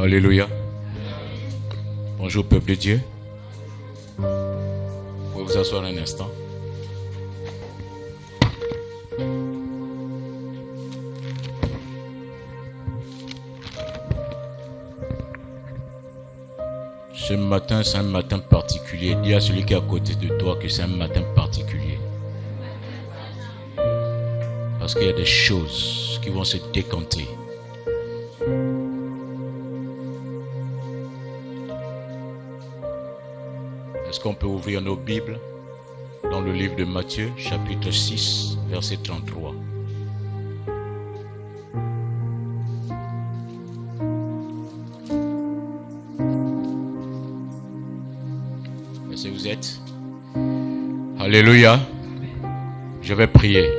Alléluia. Bonjour peuple de Dieu. Vous pouvez vous asseoir un instant. Ce matin, c'est un matin particulier. Dis à celui qui est à côté de toi que c'est un matin particulier. Parce qu'il y a des choses qui vont se décanter. Est-ce qu'on peut ouvrir nos Bibles dans le livre de Matthieu, chapitre 6, verset 33. Est-ce que vous êtes? Alléluia. Je vais prier.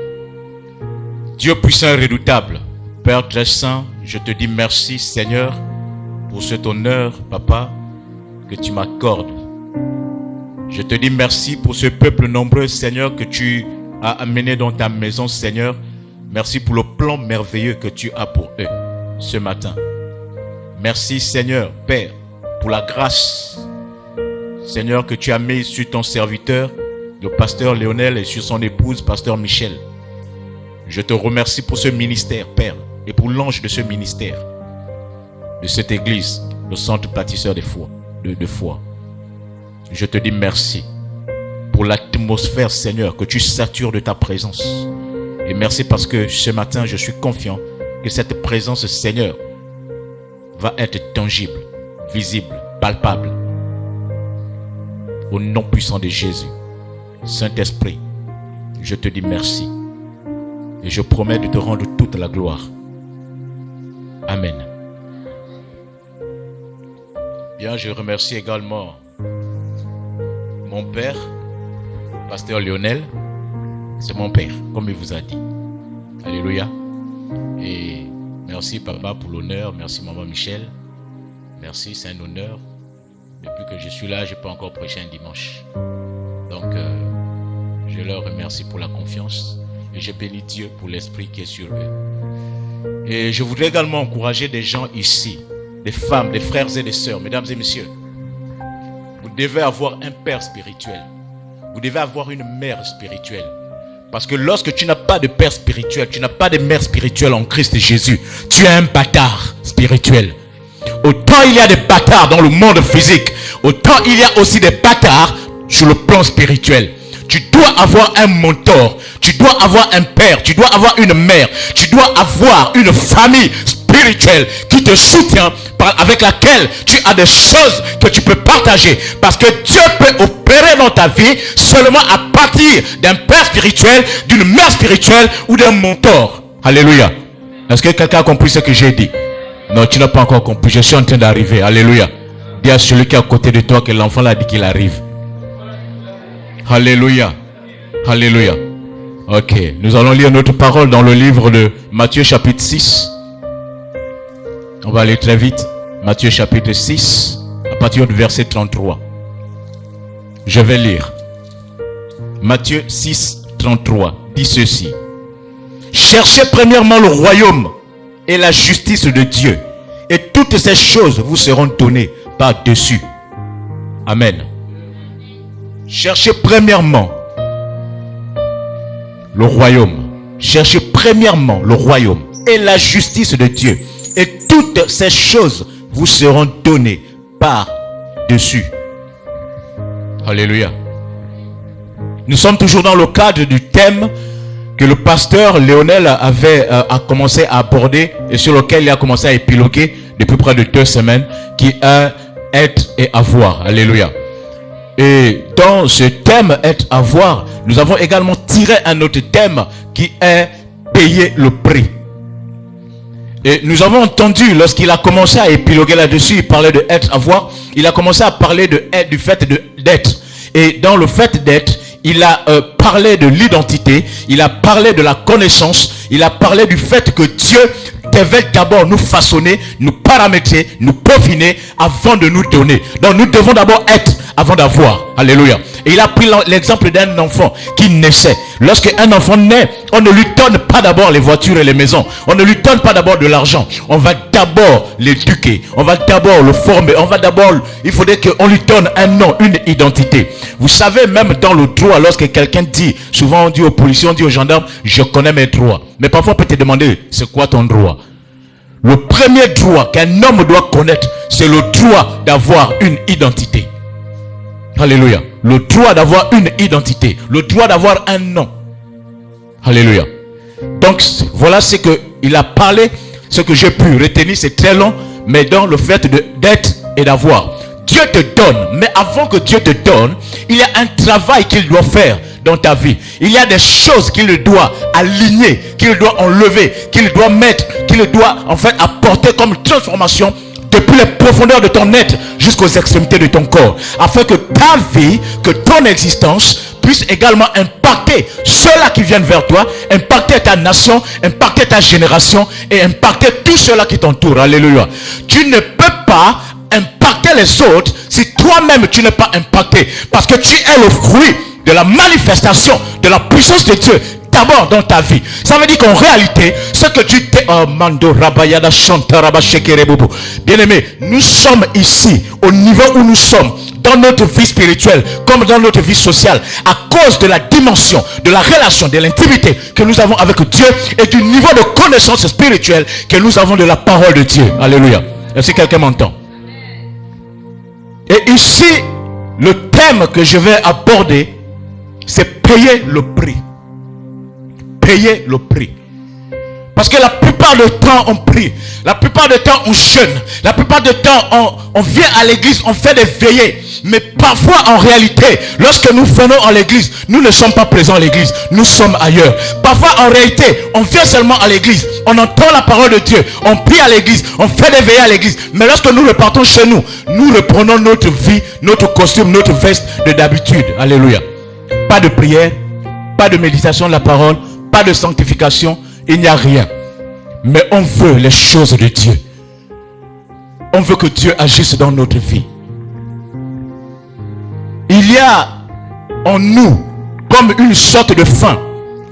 Dieu puissant et redoutable, Père très saint, je te dis merci Seigneur pour cet honneur, Papa, que tu m'accordes. Je te dis merci pour ce peuple nombreux, Seigneur, que tu as amené dans ta maison, Seigneur. Merci pour le plan merveilleux que tu as pour eux ce matin. Merci, Seigneur, Père, pour la grâce, Seigneur, que tu as mis sur ton serviteur, le pasteur Léonel, et sur son épouse, pasteur Michel. Je te remercie pour ce ministère, Père, et pour l'ange de ce ministère, de cette église, le centre bâtisseur de foi. Je te dis merci pour l'atmosphère, Seigneur, que tu satures de ta présence. Et merci parce que ce matin, je suis confiant que cette présence, Seigneur, va être tangible, visible, palpable. Au nom puissant de Jésus, Saint-Esprit, je te dis merci. Et je promets de te rendre toute la gloire. Amen. Bien, je remercie également mon père, pasteur Lionel. C'est mon père, comme il vous a dit. Alléluia. Et merci papa pour l'honneur. Merci maman Michel. Merci, c'est un honneur. Depuis que je suis là, je peux encore prêcher un dimanche. Donc, je leur remercie pour la confiance. Et je bénis Dieu pour l'esprit qui est sur eux. Et je voudrais également encourager des gens ici, des femmes, des frères et des sœurs, mesdames et messieurs. Vous devez avoir un père spirituel. Vous devez avoir une mère spirituelle. Parce que lorsque tu n'as pas de père spirituel, tu n'as pas de mère spirituelle en Christ Jésus, tu es un bâtard spirituel. Autant il y a des bâtards dans le monde physique, autant il y a aussi des bâtards sur le plan spirituel. Tu dois avoir un mentor, tu dois avoir un père, tu dois avoir une mère, tu dois avoir une famille spirituelle qui te soutient, avec laquelle tu as des choses que tu peux partager. Parce que Dieu peut opérer dans ta vie seulement à partir d'un père spirituel, d'une mère spirituelle ou d'un mentor. Alléluia. Est-ce que quelqu'un a compris ce que j'ai dit? Non, tu n'as pas encore compris. Je suis en train d'arriver. Alléluia. Dis à celui qui est à côté de toi que l'enfant l'a dit qu'il arrive. Alléluia. Alléluia. Ok. Nous allons lire notre parole dans le livre de Matthieu chapitre 6. On va aller très vite. Matthieu chapitre 6, à partir du verset 33. Je vais lire. Matthieu 6, 33 dit ceci. Cherchez premièrement le royaume et la justice de Dieu, et toutes ces choses vous seront données par-dessus. Amen. Cherchez premièrement le royaume. Cherchez premièrement le royaume et la justice de Dieu, et toutes ces choses vous seront données par-dessus. Alléluia. Nous sommes toujours dans le cadre du thème que le pasteur Léonel a commencé à aborder et sur lequel il a commencé à épiloguer depuis près de 2 semaines, qui est être et avoir. Alléluia. Et dans ce thème être avoir, nous avons également tiré un autre thème qui est payer le prix. Et nous avons entendu, lorsqu'il a commencé à épiloguer là-dessus, il parlait de être, avoir, il a commencé à parler de être, du fait d'être. Et dans le fait d'être, il a parlé de l'identité, il a parlé de la connaissance, il a parlé du fait que Dieu devait d'abord nous façonner, nous paramétrer, nous peaufiner avant de nous donner. Donc nous devons d'abord être avant d'avoir. Alléluia. Et il a pris l'exemple d'un enfant qui naissait. Lorsqu'un enfant naît, on ne lui donne pas d'abord les voitures et les maisons. On ne lui donne pas d'abord de l'argent. On va d'abord l'éduquer. On va d'abord le former. Il faudrait qu'on lui donne un nom, une identité. Vous savez, même dans le droit, lorsque quelqu'un dit, souvent on dit aux policiers, on dit aux gendarmes, je connais mes droits. Mais parfois on peut te demander, c'est quoi ton droit? Le premier droit qu'un homme doit connaître, c'est le droit d'avoir une identité. Alléluia. Le droit d'avoir une identité. Le droit d'avoir un nom. Alléluia. Donc, voilà ce qu'il a parlé. Ce que j'ai pu retenir, c'est très long. Mais dans le fait d'être et d'avoir. Dieu te donne. Mais avant que Dieu te donne, il y a un travail qu'il doit faire dans ta vie. Il y a des choses qu'il doit aligner, qu'il doit enlever, qu'il doit mettre, qu'il doit en fait apporter comme transformation depuis les profondeurs de ton être jusqu'aux extrémités de ton corps, afin que ta vie, que ton existence puisse également impacter ceux-là qui viennent vers toi, impacter ta nation, impacter ta génération et impacter tous ceux-là qui t'entourent. Alléluia. Tu ne peux pas impacter les autres si toi-même tu n'es pas impacté, parce que tu es le fruit de la manifestation de la puissance de Dieu d'abord dans ta vie. Ça veut dire qu'en réalité, ce que tu t'es... Bien-aimé, nous sommes ici au niveau où nous sommes dans notre vie spirituelle comme dans notre vie sociale à cause de la dimension, de la relation, de l'intimité que nous avons avec Dieu et du niveau de connaissance spirituelle que nous avons de la parole de Dieu. Alléluia. Est-ce que quelqu'un m'entend? Et ici, le thème que je vais aborder, c'est payer le prix. Payer le prix. Parce que la plupart du temps, on prie. La plupart du temps, on jeûne. La plupart du temps, on vient à l'église, on fait des veillées. Mais parfois, en réalité, lorsque nous venons à l'église, nous ne sommes pas présents à l'église. Nous sommes ailleurs. Parfois, en réalité, on vient seulement à l'église. On entend la parole de Dieu. On prie à l'église. On fait des veillées à l'église. Mais lorsque nous repartons chez nous, nous reprenons notre vie, notre costume, notre veste de d'habitude. Alléluia. Pas de prière, pas de méditation de la parole, pas de sanctification, il n'y a rien. Mais on veut les choses de Dieu. On veut que Dieu agisse dans notre vie. Il y a en nous comme une sorte de faim,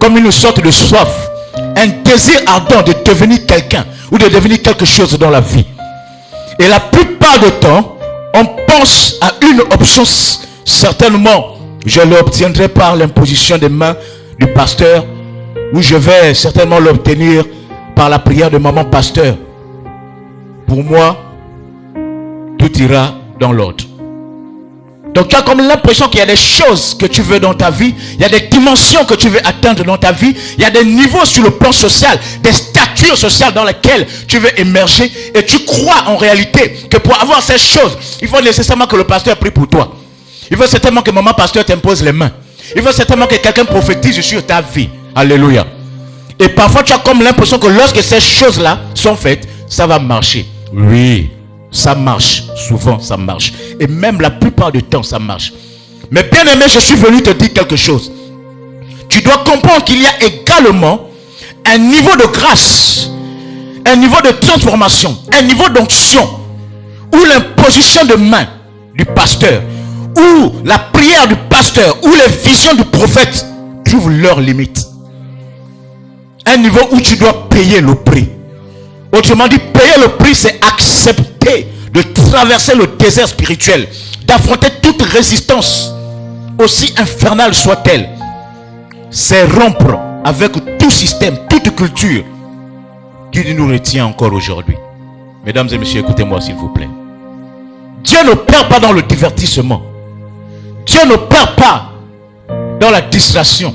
comme une sorte de soif, un désir ardent de devenir quelqu'un ou de devenir quelque chose dans la vie. Et la plupart du temps, on pense à une option, certainement, je l'obtiendrai par l'imposition des mains du pasteur, ou je vais certainement l'obtenir par la prière de maman pasteur. Pour moi, tout ira dans l'ordre. Donc tu as comme l'impression qu'il y a des choses que tu veux dans ta vie, il y a des dimensions que tu veux atteindre dans ta vie, il y a des niveaux sur le plan social, des statures sociales dans lesquelles tu veux émerger, et tu crois en réalité que pour avoir ces choses, il faut nécessairement que le pasteur prie pour toi. Il faut certainement que maman pasteur t'impose les mains. Il faut certainement que quelqu'un prophétise sur ta vie. Alléluia. Et parfois tu as comme l'impression que lorsque ces choses-là sont faites, ça va marcher. Oui, ça marche. Souvent ça marche. Et même la plupart du temps ça marche. Mais bien aimé, je suis venu te dire quelque chose. Tu dois comprendre qu'il y a également un niveau de grâce, un niveau de transformation, un niveau d'onction, où l'imposition de main du pasteur, où la prière du pasteur, où les visions du prophète trouvent leurs limites. Un niveau où tu dois payer le prix. Autrement dit, payer le prix, c'est accepter de traverser le désert spirituel, d'affronter toute résistance, aussi infernale soit-elle. C'est rompre avec tout système, toute culture qui nous retient encore aujourd'hui. Mesdames et messieurs, écoutez-moi s'il vous plaît. Dieu ne perd pas dans le divertissement. Dieu ne perd pas dans la distraction.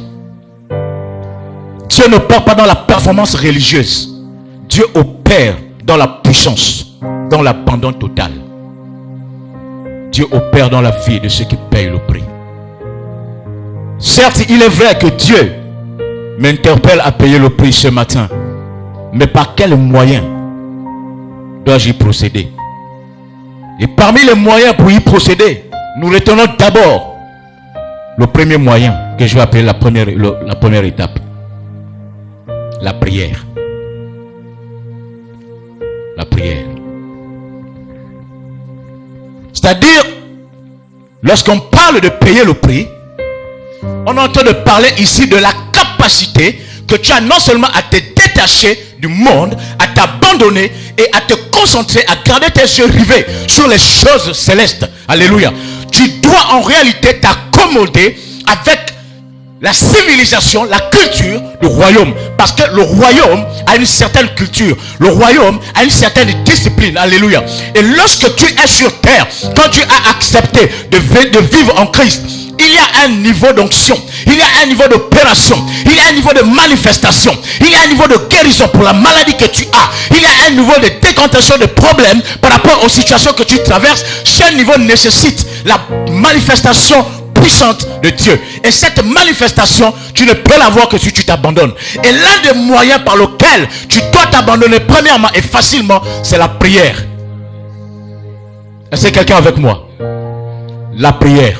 Dieu ne perd pas dans la performance religieuse. Dieu opère dans la puissance, dans l'abandon total. Dieu opère dans la vie de ceux qui payent le prix. Certes, il est vrai que Dieu m'interpelle à payer le prix ce matin. Mais par quels moyens dois-je y procéder? Et parmi les moyens pour y procéder, nous retenons d'abord le premier moyen que je vais appeler la première étape. La prière. La prière. C'est-à-dire, Lorsqu'on parle de payer le prix, on est en train de parler ici de la capacité que tu as non seulement à te détacher du monde, à t'abandonner et à te concentrer, à garder tes yeux rivés sur les choses célestes. Alléluia. Tu dois en réalité t'accommoder avec la civilisation, la culture du royaume. Parce que le royaume a une certaine culture. Le royaume a une certaine discipline. Alléluia. Et lorsque tu es sur terre, quand tu as accepté de vivre en Christ, il y a un niveau d'onction, il y a un niveau d'opération, il y a un niveau de manifestation, il y a un niveau de guérison pour la maladie que tu as, il y a un niveau de décantation de problèmes par rapport aux situations que tu traverses. Ce niveau nécessite la manifestation puissante de Dieu. Et cette manifestation, tu ne peux l'avoir que si tu t'abandonnes. Et l'un des moyens par lequel tu dois t'abandonner premièrement et facilement, c'est la prière. Est-ce que quelqu'un avec moi? La prière.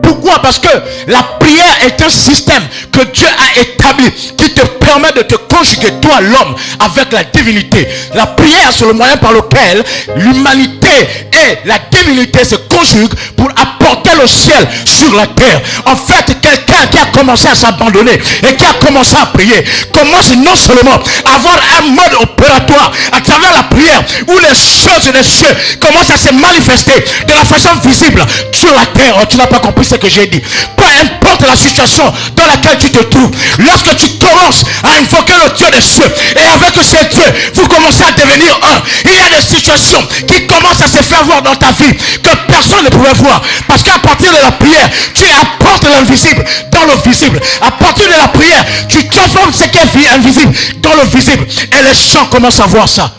Pourquoi? Parce que la prière est un système que Dieu a établi qui te permet de te conjuguer, toi l'homme, avec la divinité. La prière, c'est le moyen par lequel l'humanité et la divinité se conjuguent pour apporter le ciel sur la terre. En fait, quelqu'un qui a commencé à s'abandonner et qui a commencé à prier commence non seulement à avoir un mode opératoire à travers la prière où les choses des cieux commencent à se manifester de la façon visible sur la terre. Oh, tu n'as pas compris ce que j'ai dit. Peu importe la situation dans laquelle tu te trouves, lorsque tu commences à invoquer le Dieu des cieux et avec ces dieux vous commencez à devenir un, il y a des situations qui commencent à se faire voir dans ta vie que personne ne pouvait voir, parce qu'à partir de la prière tu apportes l'invisible dans le visible. À partir de la prière tu transformes ce qui est invisible dans le visible et les gens commencent à voir ça.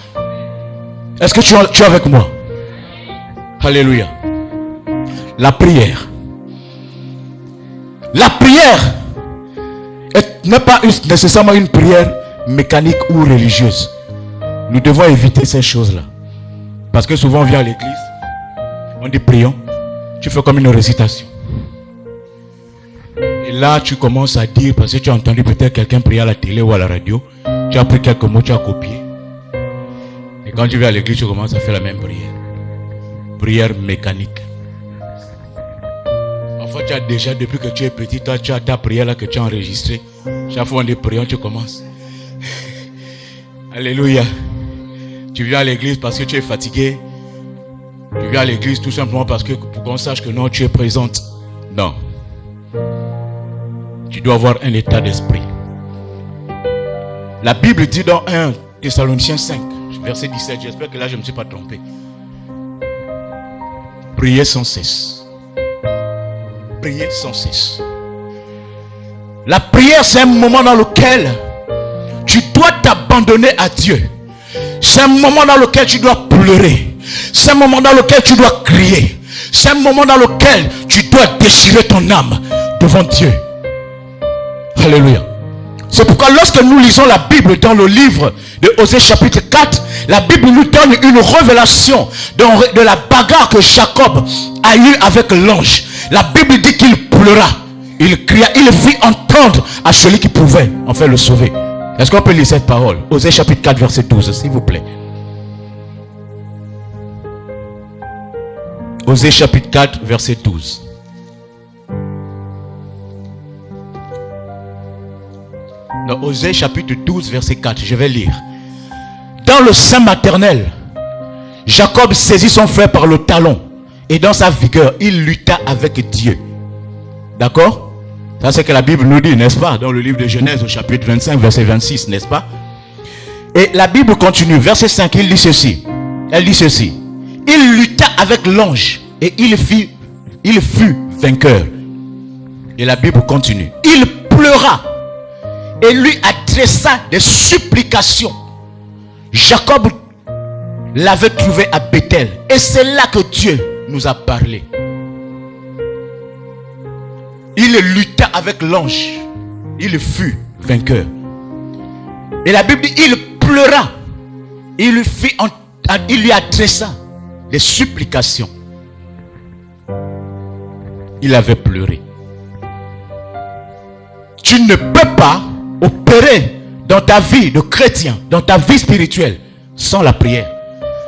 Est-ce que tu es avec moi? Alléluia. La prière n'est pas nécessairement une prière mécanique ou religieuse. Nous devons éviter ces choses-là. Parce que souvent on vient à l'église, on dit prions, tu fais comme une récitation. Et là tu commences à dire, parce que tu as entendu peut-être quelqu'un prier à la télé ou à la radio, tu as pris quelques mots, tu as copié. Et quand tu viens à l'église, tu commences à faire la même prière. Prière mécanique. Parfois tu as déjà, depuis que tu es petit, toi tu as ta prière là que tu as enregistrée. Chaque fois on dit prions, tu commences. Alléluia. Tu viens à l'église parce que tu es fatigué. Tu viens à l'église tout simplement parce que pour qu'on sache que non, tu es présente. Non. Tu dois avoir un état d'esprit. La Bible dit dans 1 Thessaloniciens 5, verset 17, j'espère que là je ne me suis pas trompé. Priez sans cesse. Priez sans cesse. La prière, c'est un moment dans lequel tu dois t'abandonner à Dieu. C'est un moment dans lequel tu dois pleurer. C'est un moment dans lequel tu dois crier. C'est un moment dans lequel tu dois déchirer ton âme devant Dieu. Alléluia. C'est pourquoi lorsque nous lisons la Bible dans le livre de Osée chapitre 4, la Bible nous donne une révélation de la bagarre que Jacob a eue avec l'ange. La Bible dit qu'il pleura, il cria, il fit entendre à celui qui pouvait en fait le sauver. Est-ce qu'on peut lire cette parole? Osée chapitre 4 verset 12 s'il vous plaît. Osée chapitre 4 verset 12. Dans Osée chapitre 12 verset 4, je vais lire. Dans le sein maternel, Jacob saisit son frère par le talon et dans sa vigueur, il lutta avec Dieu. D'accord? Ça c'est ce que la Bible nous dit, n'est-ce pas? Dans le livre de Genèse au chapitre 25 verset 26, n'est-ce pas? Et la Bible continue, verset 5, il dit ceci. Elle dit ceci. Il lutta avec l'ange et il fut vainqueur. Et la Bible continue. Il pleura et lui adressa des supplications. Jacob l'avait trouvé à Bethel. Et c'est là que Dieu nous a parlé. Il lutta avec l'ange. Il fut vainqueur. Et la Bible dit, il pleura. Il lui adressa des supplications. Il avait pleuré. Tu ne peux pas opérer dans ta vie de chrétien, dans ta vie spirituelle, sans la prière.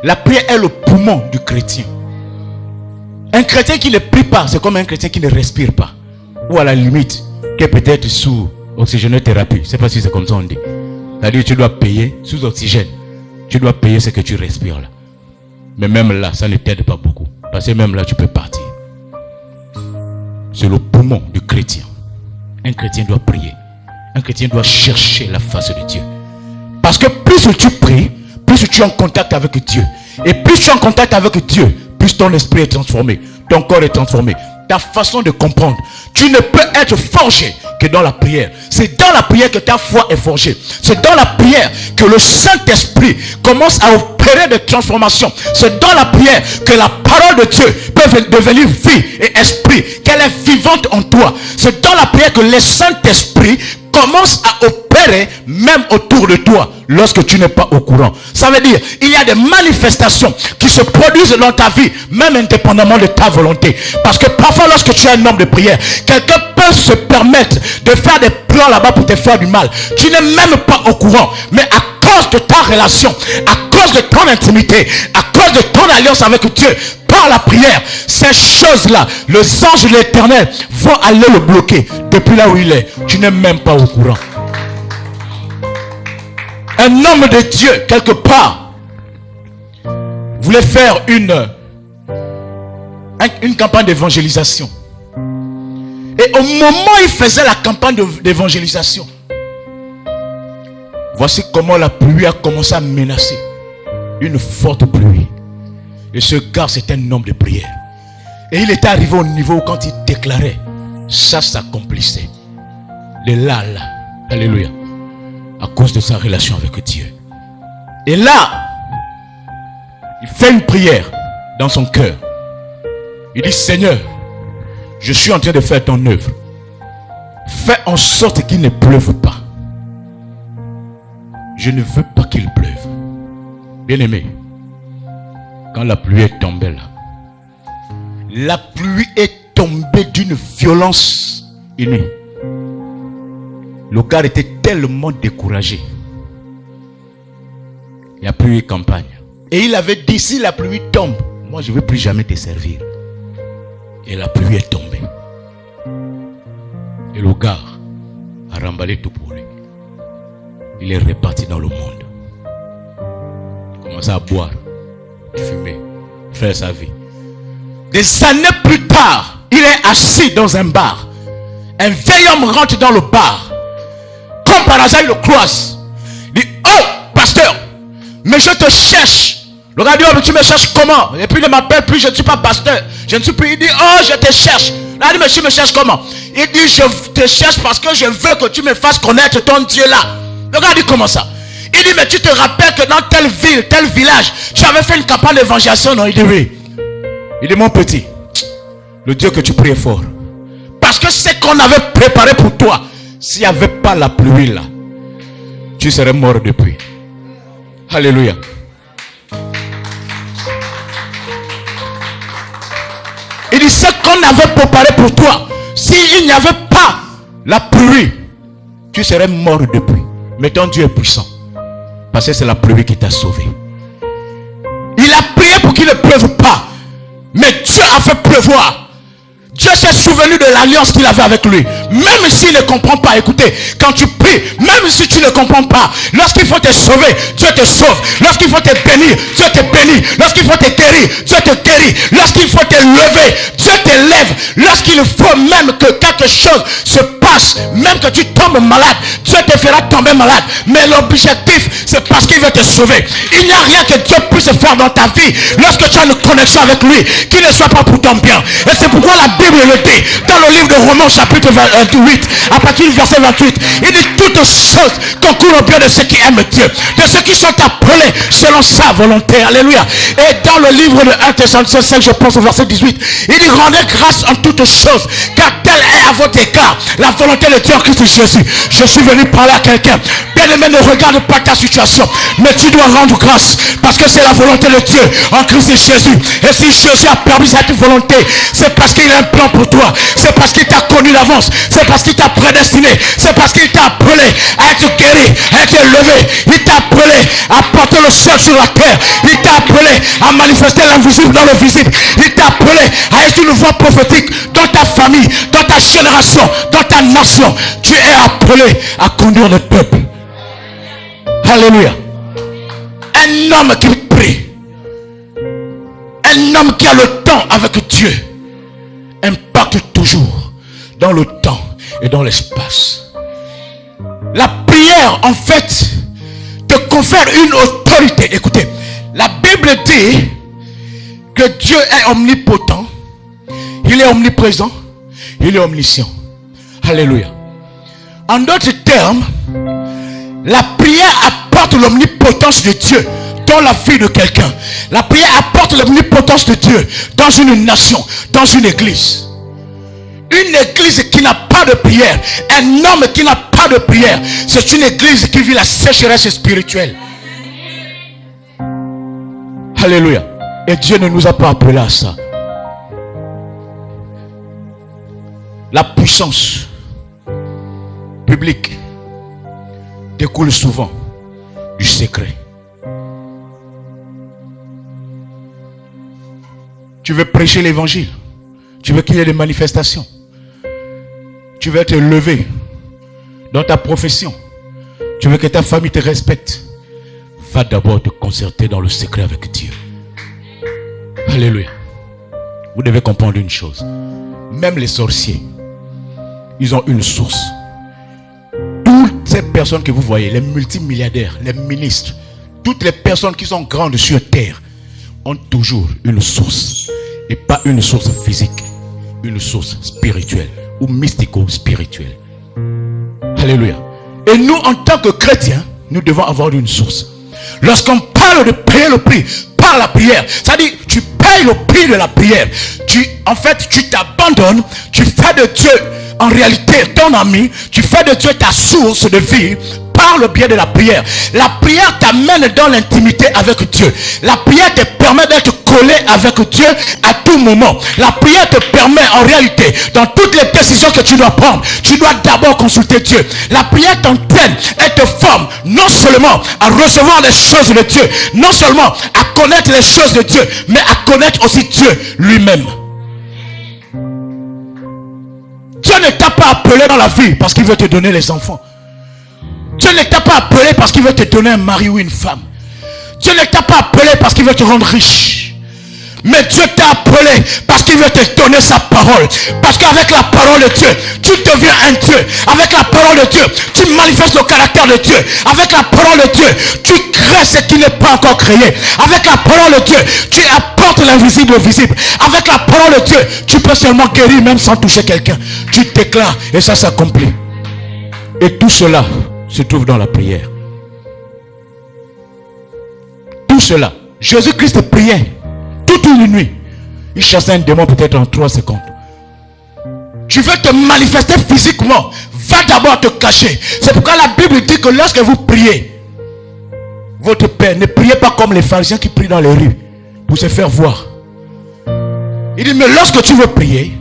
La prière est le poumon du chrétien. Un chrétien qui ne prie pas, c'est comme un chrétien qui ne respire pas. Ou à la limite, qui est peut-être sous oxygénothérapie. Je ne sais pas si c'est comme ça on dit. C'est-à-dire que tu dois payer sous oxygène. Tu dois payer ce que tu respires là. Mais même là, ça ne t'aide pas beaucoup. Parce que même là, tu peux partir. C'est le poumon du chrétien. Un chrétien doit prier. Un chrétien doit chercher la face de Dieu. Parce que plus tu pries, plus tu es en contact avec Dieu. Et plus tu es en contact avec Dieu, plus ton esprit est transformé. Ton corps est transformé. Ta façon de comprendre. Tu ne peux être forgé que dans la prière. C'est dans la prière que ta foi est forgée. C'est dans la prière que le Saint-Esprit commence à opérer des transformations. C'est dans la prière que la parole de Dieu peut devenir vie et esprit. Qu'elle est vivante en toi. C'est dans la prière que le Saint-Esprit commence à opérer même autour de toi lorsque tu n'es pas au courant. Ça veut dire, il y a des manifestations qui se produisent dans ta vie, même indépendamment de ta volonté. Parce que parfois, lorsque tu es un homme de prière, quelqu'un peut se permettre de faire des plans là-bas pour te faire du mal. Tu n'es même pas au courant. Mais à cause de ta relation, à cause de ton intimité, à cause de ton alliance avec Dieu, par la prière, ces choses-là, les anges de l'Éternel vont aller le bloquer depuis là où il est. Tu n'es même pas au courant. Un homme de Dieu, quelque part, voulait faire une campagne d'évangélisation. Et au moment où il faisait la campagne d'évangélisation, voici comment la pluie a commencé à menacer. Une forte pluie. Et ce gars, c'est un homme de prière. Et il était arrivé au niveau où quand il déclarait, ça s'accomplissait. De là, alléluia. À cause de sa relation avec Dieu. Et là, il fait une prière dans son cœur. Il dit, Seigneur, je suis en train de faire ton œuvre. Fais en sorte qu'il ne pleuve pas. Je ne veux pas qu'il pleuve. Bien-aimé, quand la pluie est tombée là, la pluie est tombée d'une violence inouïe. Le gars était tellement découragé. Il n'y a plus eu campagne. Et il avait dit, si la pluie tombe, moi je ne veux plus jamais te servir. Et la pluie est tombée. Et le gars a remballé tout pour lui. Il est reparti dans le monde. Il commence à boire, fumer, faire sa vie. Des années plus tard, il est assis dans un bar. Un vieil homme rentre dans le bar. Comme par hasard, il le croise. Il dit, oh, pasteur, mais je te cherche. Le gars dit, oh, mais tu me cherches comment? Et puis il ne m'appelle plus, je ne suis pas pasteur. Je ne suis plus, il dit, oh, je te cherche. Il dit, mais tu me cherches comment? Il dit, je te cherche parce que je veux que tu me fasses connaître ton Dieu là. Le gars dit, comment ça? Il dit, mais tu te rappelles que dans telle ville, tel village, tu avais fait une campagne d'évangélisation, non? Il dit, oui. Il dit, mon petit, le Dieu que tu pries est fort. Parce que ce qu'on avait préparé pour toi, s'il n'y avait pas la pluie là, tu serais mort depuis. Alléluia. Il dit, ce qu'on avait préparé pour toi, s'il n'y avait pas la pluie, tu serais mort depuis. Mais ton Dieu est puissant. Parce que c'est la pluie qui t'a sauvé. Il a prié pour qu'il ne pleuve pas. Mais Dieu a fait pleuvoir. Dieu s'est souvenu de l'alliance qu'il avait avec lui. Même s'il ne comprend pas, écoutez, quand tu pries, même si tu ne comprends pas, lorsqu'il faut te sauver, Dieu te sauve. Lorsqu'il faut te bénir, Dieu te bénit. Lorsqu'il faut te guérir, Dieu te guérit. Lorsqu'il faut te lever, Dieu te lève. Lorsqu'il faut même que quelque chose se passe, même que tu tombes malade, Dieu te fera tomber malade. Mais l'objectif, c'est parce qu'il veut te sauver. Il n'y a rien que Dieu puisse faire dans ta vie lorsque tu as une connexion avec lui qui ne soit pas pour ton bien. Et c'est pourquoi la Bible le dit dans le livre de Romains chapitre 8 à partir du verset 28. Il dit, toutes choses concourent au bien de ceux qui aiment Dieu, de ceux qui sont appelés selon sa volonté. Alléluia. Et dans le livre de 1 Thessaloniciens 5, je pense au verset 18, il dit, rendez grâce en toutes choses, car telle est à votre égard la volonté de Dieu en Christ Jésus. Je suis venu parler à quelqu'un. Bien Bien-aimé, ne regarde pas ta situation, mais tu dois rendre grâce parce que c'est la volonté de Dieu en Christ Jésus. Et si Jésus a permis cette volonté, c'est parce qu'il a un plan pour toi. C'est parce qu'il t'a connu d'avance. C'est parce qu'il t'a prédestiné. C'est parce qu'il t'a appelé à être guéri, à être élevé. Il t'a appelé à porter le ciel sur la terre. Il t'a appelé à manifester l'invisible dans le visible. Il t'a appelé à être une voix prophétique dans ta famille, dans ta génération, dans ta nation. Tu es appelé à conduire le peuple. Alléluia. Un homme qui prie, un homme qui a le temps avec Dieu, impacte toujours dans le temps et dans l'espace. La prière, en fait, te confère une autorité. Écoutez, la Bible dit que Dieu est omnipotent, il est omniprésent, il est omniscient. Alléluia. En d'autres termes, la prière apporte l'omnipotence de Dieu dans la vie de quelqu'un. La prière apporte l'omnipotence de Dieu dans une nation, dans une église. Une église qui n'a pas de prière, un homme qui n'a pas de prière, c'est une église qui vit la sécheresse spirituelle. Alléluia. Et Dieu ne nous a pas appelés à ça. La puissance publique découle souvent du secret. Tu veux prêcher l'évangile, tu veux qu'il y ait des manifestations, tu veux être élevé dans ta profession, tu veux que ta famille te respecte, va d'abord te concerter dans le secret avec Dieu. Alléluia. Vous devez comprendre une chose, même les sorciers, ils ont une source. Toutes ces personnes que vous voyez, les multimilliardaires, les ministres, toutes les personnes qui sont grandes sur terre ont toujours une source. Et pas une source physique, une source spirituelle ou mystico-spirituelle. Alléluia. Et nous, en tant que chrétiens, nous devons avoir une source. Lorsqu'on parle de payer le prix par la prière, c'est-à-dire tu payes le prix de la prière. En fait, tu t'abandonnes, tu fais de Dieu en réalité ton ami, tu fais de Dieu ta source de vie par le biais de la prière. La prière t'amène dans l'intimité avec Dieu. La prière te permet d'être collé avec Dieu à tout moment. La prière te permet en réalité, dans toutes les décisions que tu dois prendre, tu dois d'abord consulter Dieu. La prière t'entraîne et te forme non seulement à recevoir les choses de Dieu, non seulement à connaître les choses de Dieu, mais à connaître aussi Dieu lui-même. Dieu ne t'a pas appelé dans la vie parce qu'il veut te donner les enfants. Dieu ne t'a pas appelé parce qu'il veut te donner un mari ou une femme. Dieu ne t'a pas appelé parce qu'il veut te rendre riche. Mais Dieu t'a appelé parce qu'il veut te donner sa parole. Parce qu'avec la parole de Dieu, tu deviens un Dieu. Avec la parole de Dieu, tu manifestes le caractère de Dieu. Avec la parole de Dieu, tu crées ce qui n'est pas encore créé. Avec la parole de Dieu, tu apportes l'invisible au visible. Avec la parole de Dieu, tu peux seulement guérir même sans toucher quelqu'un. Tu déclares et ça s'accomplit. Et tout cela se trouve dans la prière. Tout cela. Jésus-Christ priait toute une nuit. Il chassait un démon peut-être en 3 secondes. Tu veux te manifester physiquement, va d'abord te cacher. C'est pourquoi la Bible dit que lorsque vous priez, votre Père, ne priez pas comme les pharisiens qui prient dans les rues pour se faire voir. Il dit, mais lorsque tu veux prier,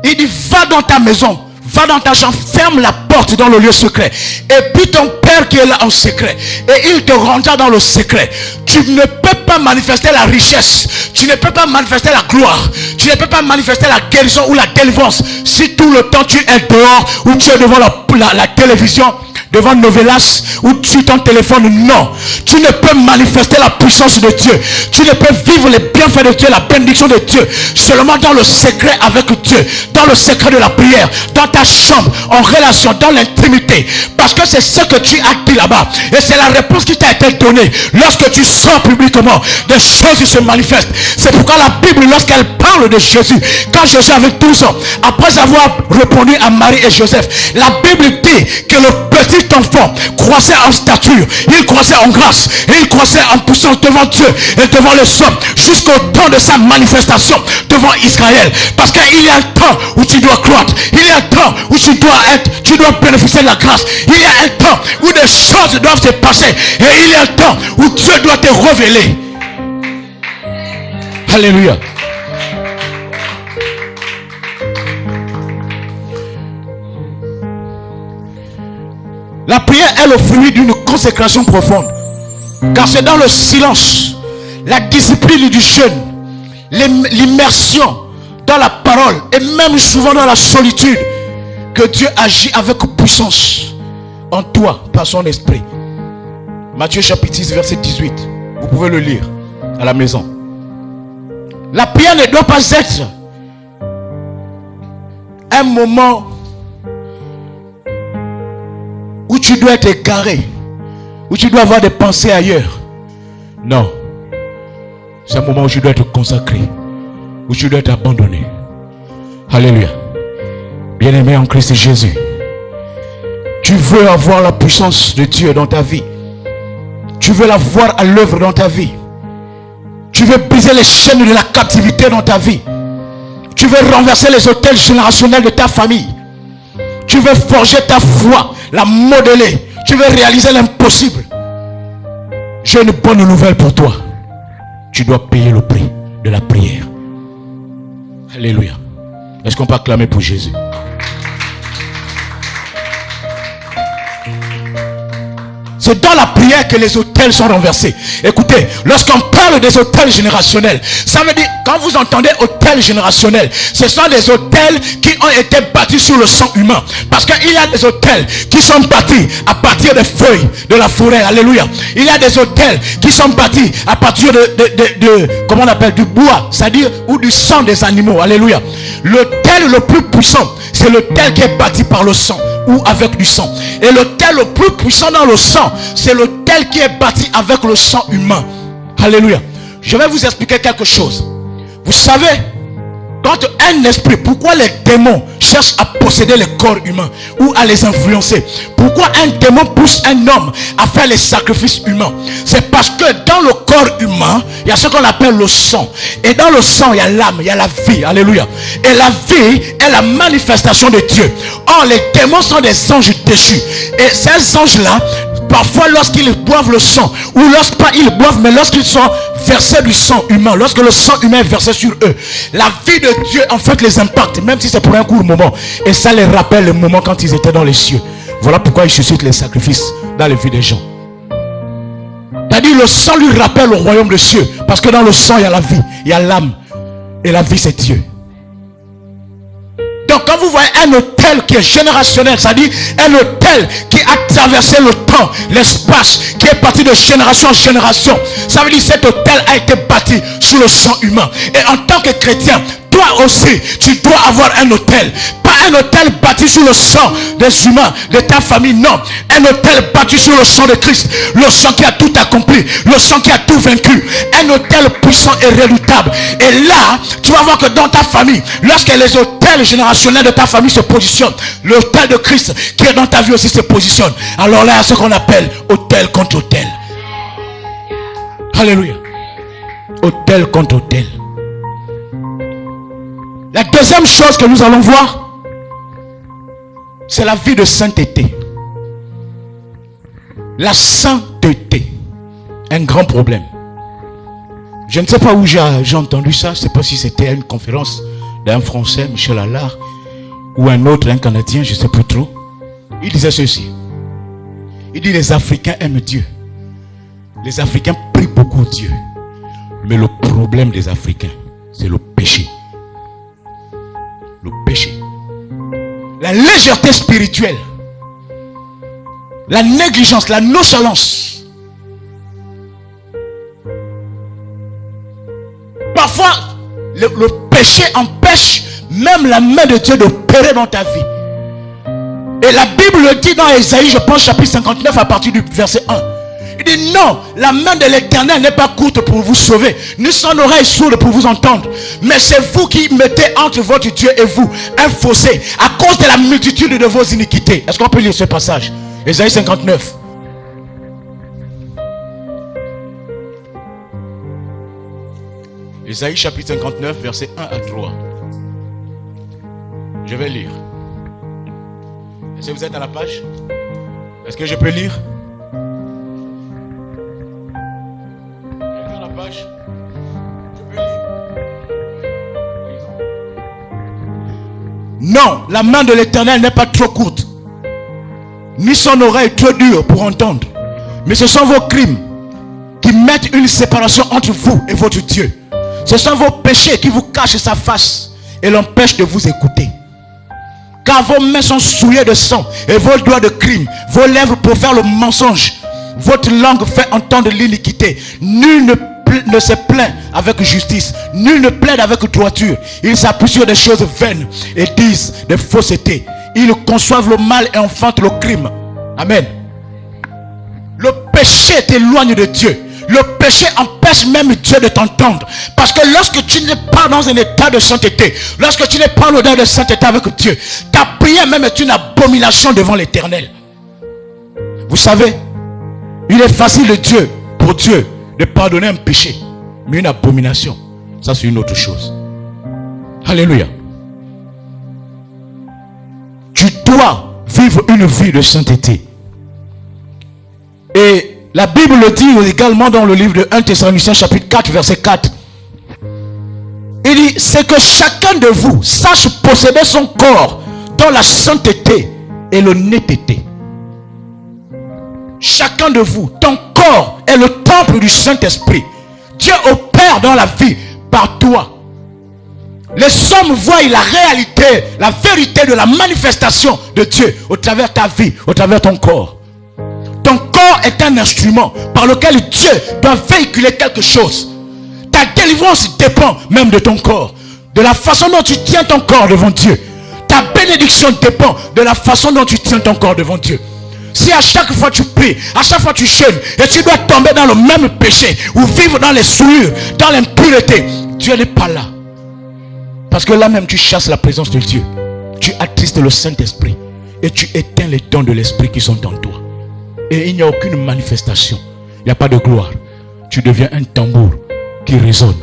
il dit, va dans ta maison, va dans ta chambre, ferme la porte dans le lieu secret. Et puis ton Père qui est là en secret, et il te rendra dans le secret. Tu ne peux pas manifester la richesse, tu ne peux pas manifester la gloire, tu ne peux pas manifester la guérison ou la délivrance si tout le temps tu es dehors ou tu es devant la télévision, devant Novelas ou sur ton téléphone. Non, tu ne peux manifester la puissance de Dieu, tu ne peux vivre les bienfaits de Dieu, la bénédiction de Dieu seulement dans le secret avec Dieu, dans le secret de la prière, dans ta chambre, en relation, dans l'intimité, parce que c'est ce que tu as dit là-bas et c'est la réponse qui t'a été donnée. Lorsque tu sors publiquement, des choses se manifestent. C'est pourquoi la Bible, lorsqu'elle parle de Jésus, quand Jésus avait 12 ans, après avoir répondu à Marie et Joseph, la Bible dit que le petit enfant croissait en stature, il croissait en grâce, et il croissait en puissance devant Dieu et devant les hommes, jusqu'au temps de sa manifestation devant Israël. Parce qu'il y a un temps où tu dois croître, il y a un temps où tu dois dois bénéficier de la grâce. Il y a un temps où des choses doivent se passer. Et il y a un temps où Dieu doit te révéler. Alléluia. La prière est le fruit d'une consécration profonde. Car c'est dans le silence, la discipline du jeûne, l'immersion dans la parole et même souvent dans la solitude que Dieu agit avec puissance en toi par son esprit. Matthieu chapitre 6 verset 18. Vous pouvez le lire à la maison. La prière ne doit pas être un moment où tu dois être égaré, où tu dois avoir des pensées ailleurs. Non. C'est un moment où tu dois être consacré, où tu dois être abandonné. Alléluia. Bien-aimé en Christ Jésus, tu veux avoir la puissance de Dieu dans ta vie. Tu veux la voir à l'œuvre dans ta vie. Tu veux briser les chaînes de la captivité dans ta vie. Tu veux renverser les autels générationnels de ta famille. Tu veux forger ta foi, la modeler. Tu veux réaliser l'impossible. J'ai une bonne nouvelle pour toi. Tu dois payer le prix de la prière. Alléluia. Est-ce qu'on peut acclamer pour Jésus? C'est dans la prière que les autels sont renversés. Écoutez, lorsqu'on parle des autels générationnels, ça veut dire, quand vous entendez autels générationnels, ce sont des autels qui ont été bâtis sur le sang humain. Parce qu'il y a des autels qui sont bâtis à partir des feuilles de la forêt. Alléluia. Il y a des autels qui sont bâtis à partir de comment on appelle, du bois, c'est-à-dire, ou du sang des animaux. Alléluia. L'autel le plus puissant, c'est l'autel qui est bâti par le sang ou avec du sang. Et l'autel le plus puissant dans le sang, c'est l'autel qui est bâti avec le sang humain. Alléluia. Je vais vous expliquer quelque chose. Vous savez, quand un esprit, pourquoi les démons cherchent à posséder les corps humains ou à les influencer? Pourquoi un démon pousse un homme à faire les sacrifices humains? C'est parce que dans le corps humain, il y a ce qu'on appelle le sang. Et dans le sang, il y a l'âme, il y a la vie. Alléluia. Et la vie est la manifestation de Dieu. Or, les démons sont des anges déchus. Et ces anges-là, parfois lorsqu'ils boivent le sang, ou lorsque pas ils boivent, mais lorsqu'ils sont versés du sang humain, lorsque le sang humain est versé sur eux, la vie de Dieu en fait les impacte, même si c'est pour un court moment. Et ça les rappelle le moment quand ils étaient dans les cieux. Voilà pourquoi il suscite les sacrifices dans les vies des gens. C'est-à-dire le sang lui rappelle le royaume des cieux. Parce que dans le sang il y a la vie, il y a l'âme. Et la vie c'est Dieu. Donc quand vous voyez un autel qui est générationnel, c'est-à-dire un autel qui a traversé le temps, l'espace, qui est parti de génération en génération, ça veut dire que cet autel a été bâti sur le sang humain. Et en tant que chrétien, toi aussi, tu dois avoir un autel. Pas un autel bâti sur le sang des humains, de ta famille, non. Un autel bâti sur le sang de Christ. Le sang qui a tout accompli. Le sang qui a tout vaincu. Un autel puissant et redoutable. Et là, tu vas voir que dans ta famille, lorsque les autels générationnels de ta famille se positionnent, l'autel de Christ qui est dans ta vie aussi se positionne. Alors là, il y a ce qu'on appelle autel contre autel. Alléluia. Autel contre autel. La deuxième chose que nous allons voir, c'est la vie de sainteté. La sainteté. Un grand problème. Je ne sais pas où j'ai entendu ça. Je ne sais pas si c'était à une conférence d'un Français, Michel Allard, ou un autre, un Canadien, je ne sais plus trop. Il disait ceci. Il dit: les Africains aiment Dieu. Les Africains prient beaucoup Dieu. Mais le problème des Africains, c'est le péché. Le péché, la légèreté spirituelle, la négligence, la nonchalance. Parfois, le péché empêche même la main de Dieu d'opérer dans ta vie. Et la Bible le dit dans Ésaïe, je pense chapitre 59 à partir du verset 1. Il dit non, la main de l'Éternel n'est pas courte pour vous sauver, ni son oreille sourde pour vous entendre. Mais c'est vous qui mettez entre votre Dieu et vous un fossé à cause de la multitude de vos iniquités. Est-ce qu'on peut lire ce passage? Ésaïe 59. Ésaïe chapitre 59, verset 1 à 3. Je vais lire. Est-ce que vous êtes à la page? Est-ce que je peux lire? Quelqu'un à la page? Je peux lire. Non, la main de l'Éternel n'est pas trop courte, ni son oreille trop dure pour entendre. Mais ce sont vos crimes qui mettent une séparation entre vous et votre Dieu. Ce sont vos péchés qui vous cachent sa face et l'empêchent de vous écouter. Car vos mains sont souillées de sang et vos doigts de crime, vos lèvres pour faire le mensonge, votre langue fait entendre l'iniquité. Nul ne se plaint avec justice, nul ne plaide avec droiture. Ils s'appuient sur des choses vaines et disent des faussetés. Ils conçoivent le mal et enfantent le crime. Amen. Le péché t'éloigne de Dieu. Le péché empêche même Dieu de t'entendre. Parce que lorsque tu n'es pas dans un état de sainteté, lorsque tu n'es pas en odeur de sainteté avec Dieu, ta prière même est une abomination devant l'Éternel. Vous savez, il est facile pour Dieu de pardonner un péché. Mais une abomination, ça c'est une autre chose. Alléluia. Tu dois vivre une vie de sainteté. Et la Bible le dit également dans le livre de 1 Thessaloniciens chapitre 4 verset 4. Il dit, c'est que chacun de vous sache posséder son corps dans la sainteté et l'honnêteté. Chacun de vous, ton corps est le temple du Saint-Esprit. Dieu opère dans la vie par toi. Les hommes voient la réalité, la vérité de la manifestation de Dieu au travers de ta vie, au travers de ton corps. Ton corps est un instrument par lequel Dieu doit véhiculer quelque chose. Ta délivrance dépend même de ton corps. De la façon dont tu tiens ton corps devant Dieu. Ta bénédiction dépend de la façon dont tu tiens ton corps devant Dieu. Si à chaque fois tu pries, à chaque fois tu jeûnes, et tu dois tomber dans le même péché, ou vivre dans les souillures, dans l'impureté, Dieu n'est pas là. Parce que là même tu chasses la présence de Dieu. Tu attristes le Saint-Esprit. Et tu éteins les dons de l'Esprit qui sont en toi. Et il n'y a aucune manifestation. Il n'y a pas de gloire. Tu deviens un tambour qui résonne,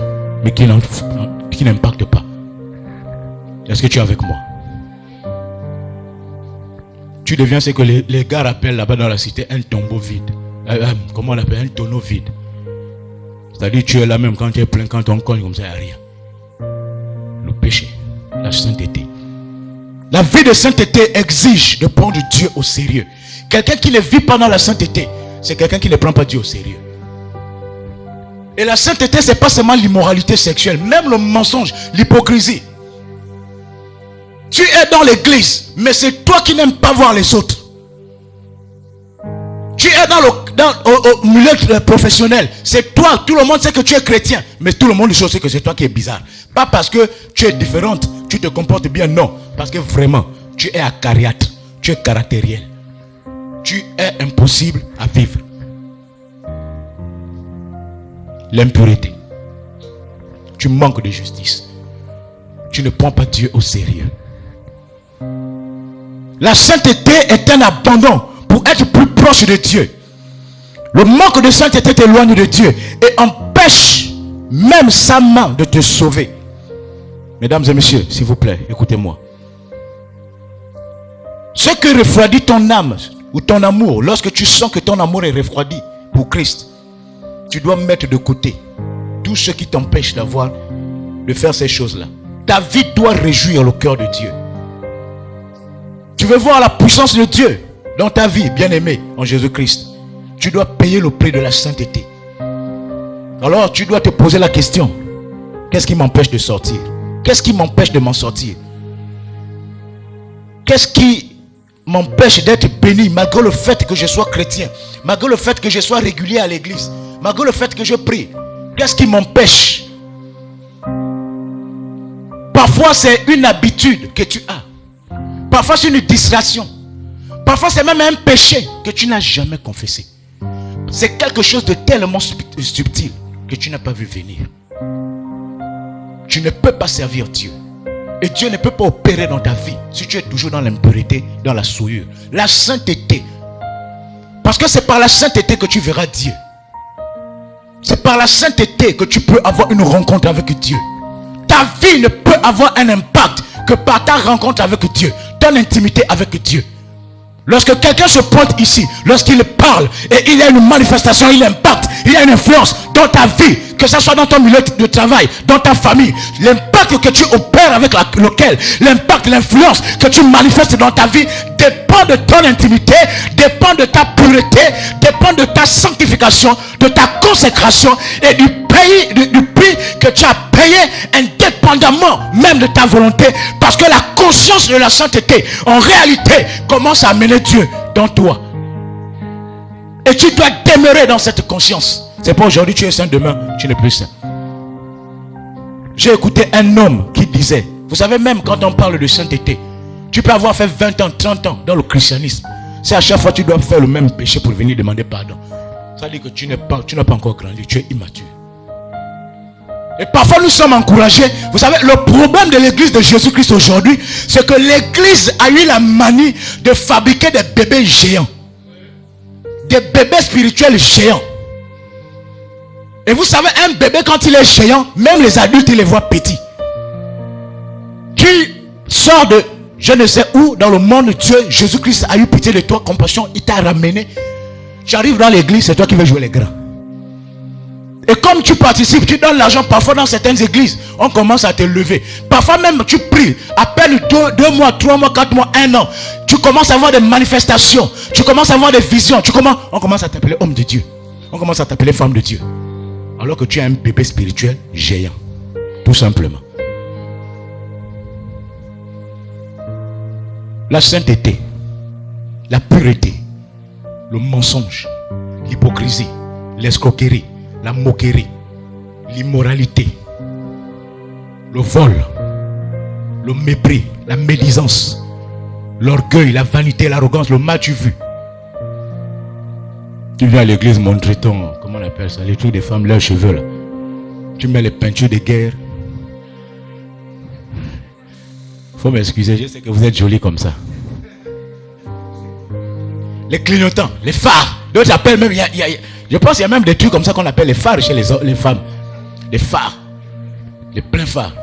mais qui n'impacte pas. Est-ce que tu es avec moi? Tu deviens ce que les gars rappellent là-bas dans la cité un tombeau vide. Comment on appelle? Un tonneau vide. C'est-à-dire tu es là même quand tu es plein, quand on cogne comme ça, il n'y a rien. Le péché, la sainteté. La vie de sainteté exige de prendre Dieu au sérieux. Quelqu'un qui ne vit pas dans la sainteté, c'est quelqu'un qui ne prend pas Dieu au sérieux. Et la sainteté, ce n'est pas seulement l'immoralité sexuelle, même le mensonge, l'hypocrisie. Tu es dans l'église, mais c'est toi qui n'aimes pas voir les autres. Tu es au milieu professionnel, c'est toi, tout le monde sait que tu es chrétien, mais tout le monde sait que c'est toi qui es bizarre. Pas parce que tu es différente, tu te comportes bien, non. Parce que vraiment, tu es acariâtre, tu es caractériel. Tu es impossible à vivre. L'impureté. Tu manques de justice. Tu ne prends pas Dieu au sérieux. La sainteté est un abandon pour être plus proche de Dieu. Le manque de sainteté t'éloigne de Dieu et empêche même sa main de te sauver. Mesdames et messieurs, s'il vous plaît, écoutez-moi. Ce qui refroidit ton âme ou ton amour, lorsque tu sens que ton amour est refroidi pour Christ, tu dois mettre de côté tout ce qui t'empêche de faire ces choses-là. Ta vie doit réjouir le cœur de Dieu. Tu veux voir la puissance de Dieu dans ta vie, bien-aimé en Jésus-Christ. Tu dois payer le prix de la sainteté. Alors tu dois te poser la question: qu'est-ce qui m'empêche de sortir? Qu'est-ce qui m'empêche de m'en sortir? Qu'est-ce qui m'empêche d'être béni malgré le fait que je sois chrétien, malgré le fait que je sois régulier à l'église, malgré le fait que je prie? Qu'est-ce qui m'empêche? Parfois c'est une habitude que tu as. Parfois c'est une distraction. Parfois c'est même un péché que tu n'as jamais confessé. C'est quelque chose de tellement subtil que tu n'as pas vu venir. Tu ne peux pas servir Dieu. Et Dieu ne peut pas opérer dans ta vie si tu es toujours dans l'impureté, dans la souillure. La sainteté. Parce que c'est par la sainteté que tu verras Dieu. C'est par la sainteté que tu peux avoir une rencontre avec Dieu. Ta vie ne peut avoir un impact que par ta rencontre avec Dieu, ton intimité avec Dieu. Lorsque quelqu'un se pointe ici, lorsqu'il parle et il y a une manifestation, il impacte, il y a une influence dans ta vie, que ce soit dans ton milieu de travail, dans ta famille, l'impact que tu opères avec lequel, l'impact, l'influence que tu manifestes dans ta vie dépend de ton intimité, dépend de ta pureté, dépend de ta sanctification, de ta consécration et du prix que tu as payé indépendamment même de ta volonté, parce que la conscience de la sainteté en réalité commence à amener Dieu dans toi et tu dois demeurer dans cette conscience. C'est pas aujourd'hui tu es saint, demain tu n'es plus saint. J'ai écouté un homme qui disait, vous savez, même quand on parle de sainteté, tu peux avoir fait 20 ans, 30 ans dans le christianisme, c'est à chaque fois tu dois faire le même péché pour venir demander pardon. Ça dit que tu n'as pas encore grandi, tu es immature. Et parfois nous sommes encouragés. Vous savez, le problème de l'église de Jésus-Christ aujourd'hui, c'est que l'église a eu la manie de fabriquer des bébés géants, des bébés spirituels géants. Et vous savez, un bébé quand il est géant, même les adultes ils les voient petits. Tu sors de je ne sais où dans le monde, Dieu, Jésus-Christ a eu pitié de toi, compassion, il t'a ramené. Tu arrives dans l'église, c'est toi qui veux jouer les grands. Et comme tu participes, tu donnes l'argent, parfois dans certaines églises, on commence à te lever. Parfois même tu pries, à peine 2 mois, 3 mois, 4 mois, 1 an, tu commences à avoir des manifestations, tu commences à avoir des visions, on commence à t'appeler homme de Dieu, on commence à t'appeler femme de Dieu. Alors que tu es un bébé spirituel géant, tout simplement. La sainteté, la pureté, le mensonge, l'hypocrisie, l'escroquerie, la moquerie, l'immoralité, le vol, le mépris, la médisance, l'orgueil, la vanité, l'arrogance, le mal-tu vu. Tu viens à l'église montrer ton, comment on appelle ça, les trucs des femmes, leurs cheveux là. Tu mets les peintures de guerre. Faut m'excuser, je sais que vous êtes jolis comme ça. Les clignotants, les phares. D'autres appellent même, je pense qu'il y a même des trucs comme ça qu'on appelle les phares chez les femmes. Les phares. Les pleins phares.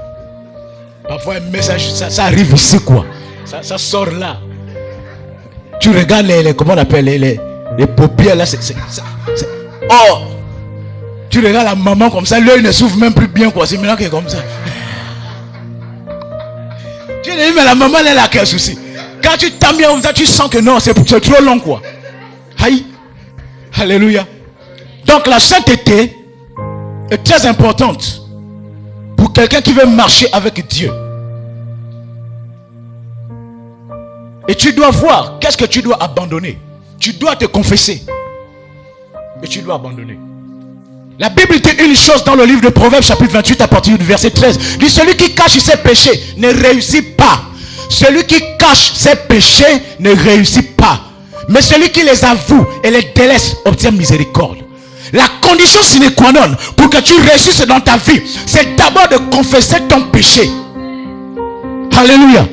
Parfois un message, ça arrive ici quoi. Ça sort là. Tu regardes comment on appelle les paupières là. Oh! Tu regardes la maman comme ça, l'œil ne s'ouvre même plus bien quoi. C'est maintenant qu'elle est comme ça. Tu dis mais la maman elle a quel souci? Quand tu t'as bien comme ça, tu sens que non, c'est trop long quoi. Aïe. Alléluia. Donc la sainteté est très importante pour quelqu'un qui veut marcher avec Dieu. Et tu dois voir qu'est-ce que tu dois abandonner. Tu dois te confesser. Et tu dois abandonner. La Bible dit une chose dans le livre de Proverbes chapitre 28 à partir du verset 13. Il dit celui qui cache ses péchés ne réussit pas. Celui qui cache ses péchés ne réussit pas. Mais celui qui les avoue et les délaisse obtient miséricorde. La condition sine qua non pour que tu réussisses dans ta vie, c'est d'abord de confesser ton péché. Alléluia.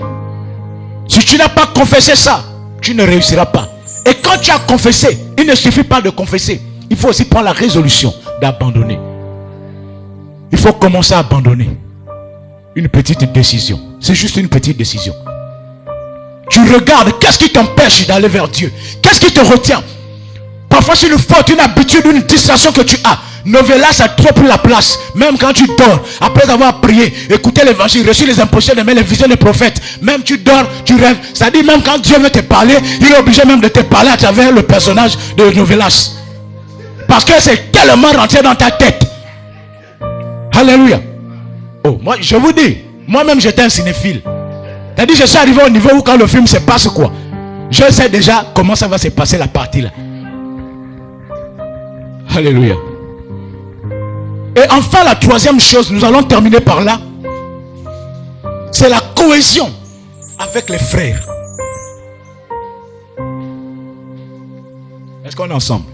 Si tu n'as pas confessé ça, tu ne réussiras pas. Et quand tu as confessé, il ne suffit pas de confesser. Il faut aussi prendre la résolution d'abandonner. Il faut commencer à abandonner. Une petite décision. C'est juste une petite décision. Tu regardes, qu'est-ce qui t'empêche d'aller vers Dieu? Qu'est-ce qui te retient? Parfois c'est une faute, une habitude, une distraction que tu as. Novella, ça a trop pris la place. Même quand tu dors, après avoir prié, écouté l'évangile, reçu les impositions de main, les visions des prophètes, même tu dors, tu rêves. Ça dit même quand Dieu veut te parler, il est obligé même de te parler à travers le personnage de Novelas. Parce que c'est tellement rentré dans ta tête. Alléluia. Oh, moi je vous dis, moi-même j'étais un cinéphile. C'est-à-dire je suis arrivé au niveau où quand le film se passe quoi, je sais déjà comment ça va se passer la partie là. Alléluia. Et enfin la troisième chose, nous allons terminer par là, c'est la cohésion avec les frères. Est-ce qu'on est ensemble?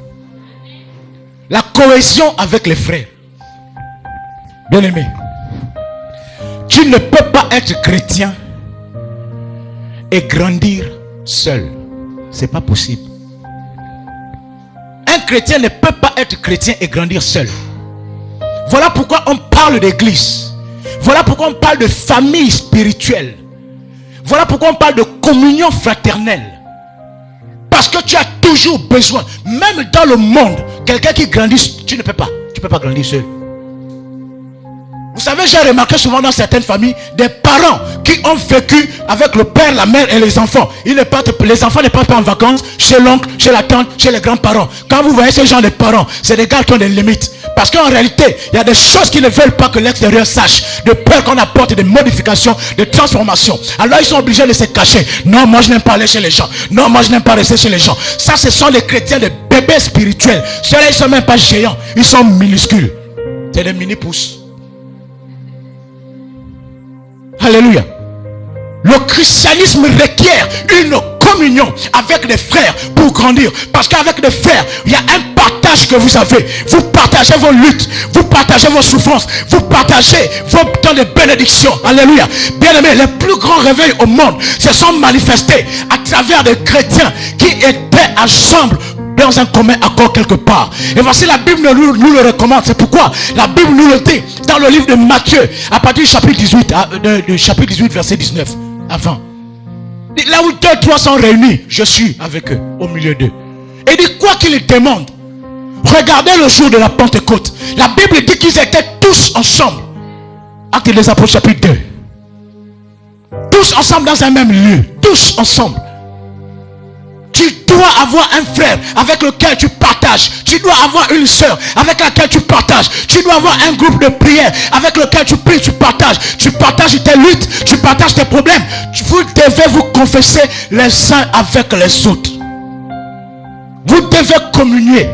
La cohésion avec les frères. Bien-aimé, tu ne peux pas être chrétien et grandir seul. C'est pas possible. Un chrétien ne peut pas être chrétien et grandir seul. Voilà pourquoi on parle d'église. Voilà pourquoi on parle de famille spirituelle. Voilà pourquoi on parle de communion fraternelle. Parce que tu as toujours besoin. Même dans le monde, quelqu'un qui grandit, tu ne peux pas. Tu ne peux pas grandir seul. Vous savez, j'ai remarqué souvent dans certaines familles, des parents qui ont vécu avec le père, la mère et les enfants. Les enfants ne partent pas en vacances chez l'oncle, chez la tante, chez les grands-parents. Quand vous voyez ce genre de parents, c'est des gars qui ont des limites. Parce qu'en réalité, il y a des choses qu'ils ne veulent pas que l'extérieur sache. De peur qu'on apporte des modifications, des transformations. Alors ils sont obligés de se cacher. Non, moi je n'aime pas aller chez les gens. Non, moi je n'aime pas rester chez les gens. Ça, ce sont les chrétiens de bébés spirituels. Ceux-là, ils ne sont même pas géants. Ils sont minuscules. C'est des mini-pousses. Alléluia. Le christianisme requiert une communion avec les frères pour grandir. Parce qu'avec les frères, il y a un partage que vous avez. Vous partagez vos luttes, vous partagez vos souffrances, vous partagez vos temps de bénédiction. Alléluia. Bien aimé, les plus grands réveils au monde se sont manifestés à travers des chrétiens qui étaient ensemble dans un commun accord quelque part. Et voici, la Bible nous le recommande. C'est pourquoi la Bible nous le dit dans le livre de Matthieu, à partir du chapitre 18, chapitre 18 verset 19, avant. Là où 2, 3 sont réunis, je suis avec eux, au milieu d'eux. Et dit quoi qu'ils demandent. Regardez le jour de la Pentecôte. La Bible dit qu'ils étaient tous ensemble. Actes des Apôtres chapitre 2. Tous ensemble dans un même lieu. Tous ensemble. Tu dois avoir un frère avec lequel tu partages. Tu dois avoir une soeur avec laquelle tu partages. Tu dois avoir un groupe de prière avec lequel tu pries, tu partages. Tu partages tes luttes, tu partages tes problèmes. Vous devez vous confesser les uns avec les autres. Vous devez communier.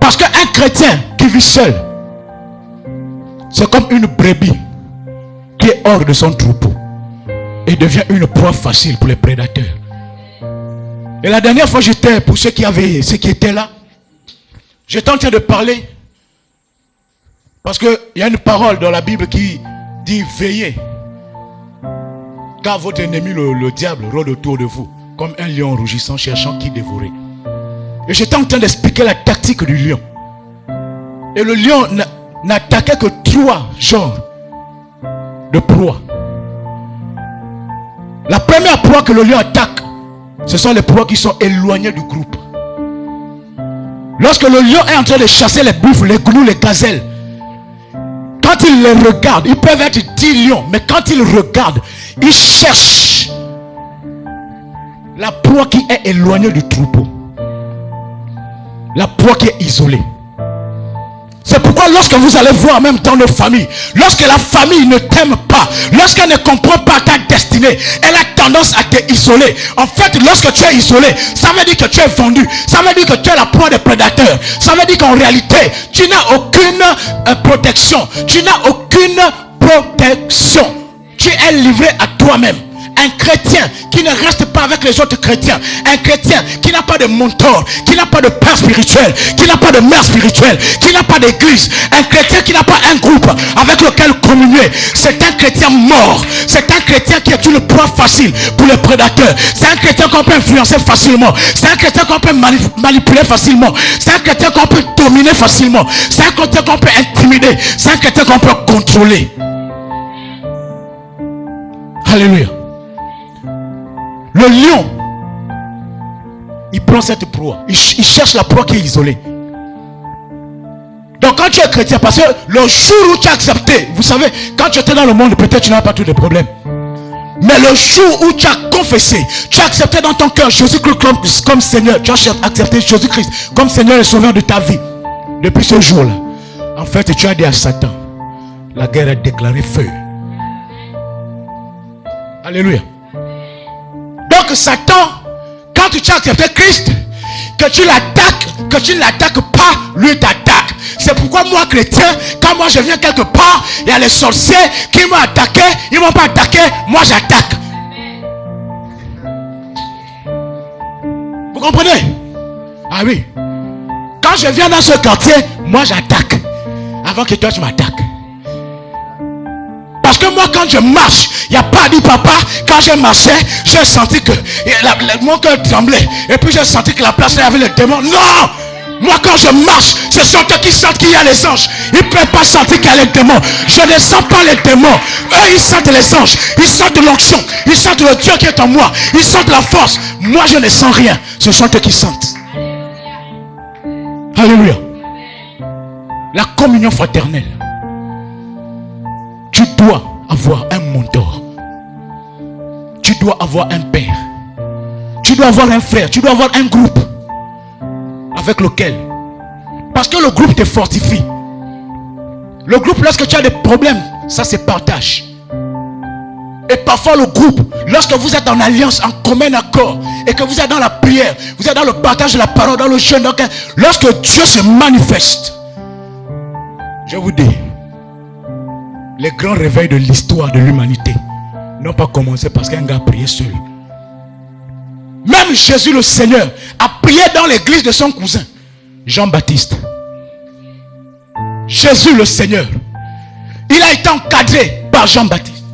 Parce qu'un chrétien qui vit seul, c'est comme une brebis qui est hors de son troupeau et devient une proie facile pour les prédateurs. Et la dernière fois, j'étais, pour ceux qui étaient là, j'étais en train de parler, parce qu'il y a une parole dans la Bible qui dit veillez, car votre ennemi le diable rôde autour de vous comme un lion rougissant cherchant qui dévorer. Et j'étais en train d'expliquer la tactique du lion. Et le lion n'attaquait que 3 genres de proies. La première proie que le lion attaque, ce sont les proies qui sont éloignées du groupe. Lorsque le lion est en train de chasser les buffles, les gnous, les gazelles, quand il les regarde, ils peuvent être 10 lions, mais quand il regarde, il cherche la proie qui est éloignée du troupeau. La proie qui est isolée. C'est pourquoi lorsque vous allez voir même dans nos familles, lorsque la famille ne t'aime pas, lorsqu'elle ne comprend pas ta destinée, elle a tendance à te isoler. En fait, lorsque tu es isolé, ça veut dire que tu es vendu. Ça veut dire que tu es la proie des prédateurs. Ça veut dire qu'en réalité, tu n'as aucune protection. Tu n'as aucune protection. Tu es livré à toi-même. Un chrétien qui ne reste pas avec les autres chrétiens, un chrétien qui n'a pas de mentor, qui n'a pas de père spirituel, qui n'a pas de mère spirituelle, qui n'a pas d'église, un chrétien qui n'a pas un groupe avec lequel communier, c'est un chrétien mort. C'est un chrétien qui est une proie facile pour les prédateurs. C'est un chrétien qu'on peut influencer facilement. C'est un chrétien qu'on peut manipuler facilement. C'est un chrétien qu'on peut dominer facilement. C'est un chrétien qu'on peut intimider. C'est un chrétien qu'on peut contrôler. Alléluia. Le lion, il prend cette proie. Il cherche la proie qui est isolée. Donc quand tu es chrétien, parce que le jour où tu as accepté, vous savez, quand tu étais dans le monde, peut-être tu n'as pas tous les problèmes. Mais le jour où tu as confessé, tu as accepté dans ton cœur Jésus-Christ comme Seigneur, tu as accepté Jésus-Christ comme Seigneur et Sauveur de ta vie. Depuis ce jour-là, en fait, tu as dit à Satan, la guerre est déclarée feu. Alléluia. Donc Satan, quand tu as accepté Christ, que tu ne l'attaques pas, lui t'attaque. C'est pourquoi moi chrétien, quand moi je viens quelque part, il y a les sorciers qui m'ont attaqué, ils ne m'ont pas attaqué, moi j'attaque. Vous comprenez? Ah oui. Quand je viens dans ce quartier, moi j'attaque. Avant que toi tu m'attaques. Parce que moi quand je marche, il n'y a pas dit papa, quand je marchais, j'ai senti que mon cœur tremblait. Et puis j'ai senti que la place là avait le démon. Non! Moi, quand je marche, ce sont eux qui sentent qu'il y a les anges. Ils ne peuvent pas sentir qu'il y a les démons. Je ne sens pas les démons. Eux, ils sentent les anges. Ils sentent l'onction. Ils sentent le Dieu qui est en moi. Ils sentent la force. Moi, je ne sens rien. Ce sont eux qui sentent. Alléluia. La communion fraternelle. Tu dois avoir un mentor. Tu dois avoir un père. Tu dois avoir un frère. Tu dois avoir un groupe avec lequel. Parce que le groupe te fortifie. Le groupe, lorsque tu as des problèmes, ça se partage. Et parfois le groupe, lorsque vous êtes en alliance, en commun accord, et que vous êtes dans la prière, vous êtes dans le partage de la parole, dans le jeûne, lorsque Dieu se manifeste, je vous dis, les grands réveils de l'histoire de l'humanité n'ont pas commencé parce qu'un gars a prié seul. Même Jésus le Seigneur a prié dans l'église de son cousin Jean-Baptiste. Jésus le Seigneur, il a été encadré par Jean-Baptiste.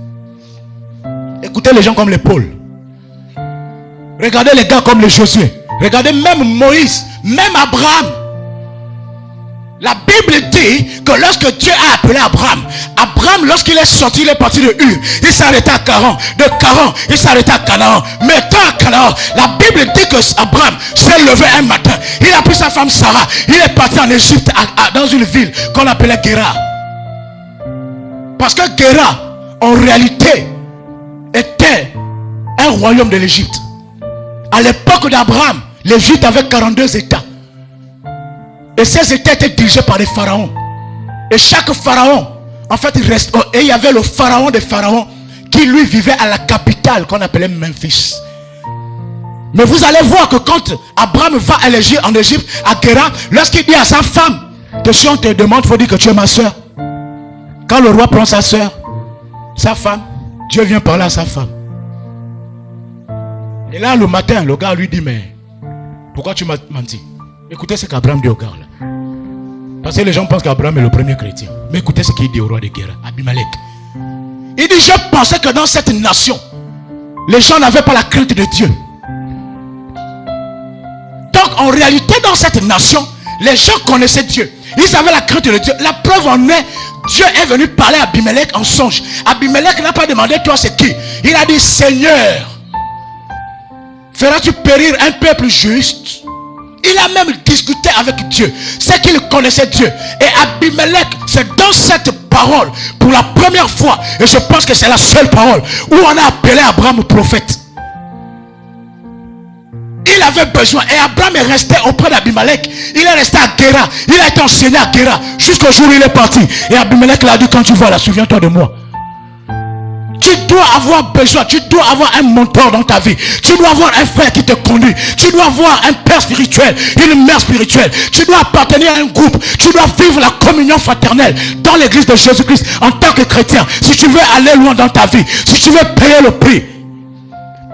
Écoutez les gens comme les Paul. Regardez les gars comme les Josué. Regardez même Moïse, même Abraham. La Bible dit que lorsque Dieu a appelé Abraham, lorsqu'il est sorti, il est parti de Ur, il s'est arrêté à Caran. De Caran, il s'est arrêté à Canaan. Mais à Canaan, la Bible dit que Abraham s'est levé un matin. Il a pris sa femme Sarah. Il est parti en Égypte, dans une ville qu'on appelait Guéra. Parce que Guéra, en réalité, était un royaume de l'Égypte. À l'époque d'Abraham, l'Égypte avait 42 États. Et ces États étaient dirigés par des pharaons. Et chaque pharaon, en fait, il y avait le pharaon des pharaons qui lui vivait à la capitale qu'on appelait Memphis. Mais vous allez voir que quand Abraham va en Égypte, à Guéra, lorsqu'il dit à sa femme, si on te demande, il faut dire que tu es ma soeur. Quand le roi prend sa soeur, sa femme, Dieu vient parler à sa femme. Et là, le matin, le gars lui dit, mais pourquoi tu m'as menti? Écoutez ce qu'Abraham dit au gars là. Parce que les gens pensent qu'Abraham est le premier chrétien. Mais écoutez ce qu'il dit au roi de Guéra, Abimelech. Il dit, je pensais que dans cette nation, les gens n'avaient pas la crainte de Dieu. Donc en réalité, dans cette nation, les gens connaissaient Dieu. Ils avaient la crainte de Dieu. La preuve en est, Dieu est venu parler à Abimelech en songe. Abimelech n'a pas demandé, toi c'est qui? Il a dit, Seigneur, feras-tu périr un peuple juste? Il a même discuté avec Dieu. C'est qu'il connaissait Dieu. Et Abimelech, c'est dans cette parole, pour la première fois, et je pense que c'est la seule parole, où on a appelé Abraham prophète. Il avait besoin. Et Abraham est resté auprès d'Abimelech. Il est resté à Guéra. Il a été enseigné à Guéra. Jusqu'au jour où il est parti. Et Abimelech l'a dit, quand tu vas là, souviens-toi de moi. Tu dois avoir besoin, tu dois avoir un mentor dans ta vie. Tu dois avoir un frère qui te conduit. Tu dois avoir un père spirituel, une mère spirituelle. Tu dois appartenir à un groupe. Tu dois vivre la communion fraternelle dans l'église de Jésus-Christ en tant que chrétien. Si tu veux aller loin dans ta vie, si tu veux payer le prix.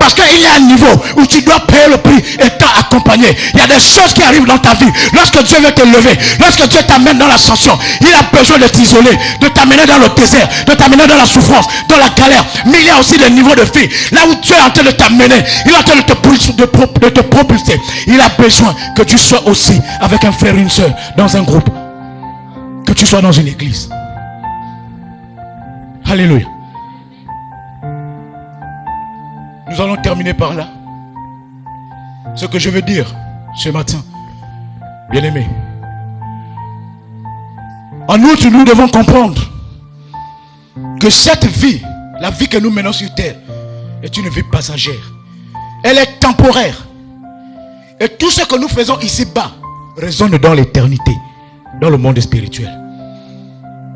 Parce qu'il y a un niveau où tu dois payer le prix étant accompagné. Il y a des choses qui arrivent dans ta vie. Lorsque Dieu veut te lever, lorsque Dieu t'amène dans l'ascension, il a besoin de t'isoler, de t'amener dans le désert, de t'amener dans la souffrance, dans la galère. Mais il y a aussi des niveaux de vie. Là où Dieu est en train de t'amener, il est en train de te propulser. Il a besoin que tu sois aussi avec un frère et une soeur dans un groupe. Que tu sois dans une église. Alléluia. Nous allons terminer par là. Ce que je veux dire ce matin, bien-aimés, en outre, nous devons comprendre que cette vie, la vie que nous menons sur terre, est une vie passagère. Elle est temporaire. Et tout ce que nous faisons ici-bas résonne dans l'éternité, dans le monde spirituel.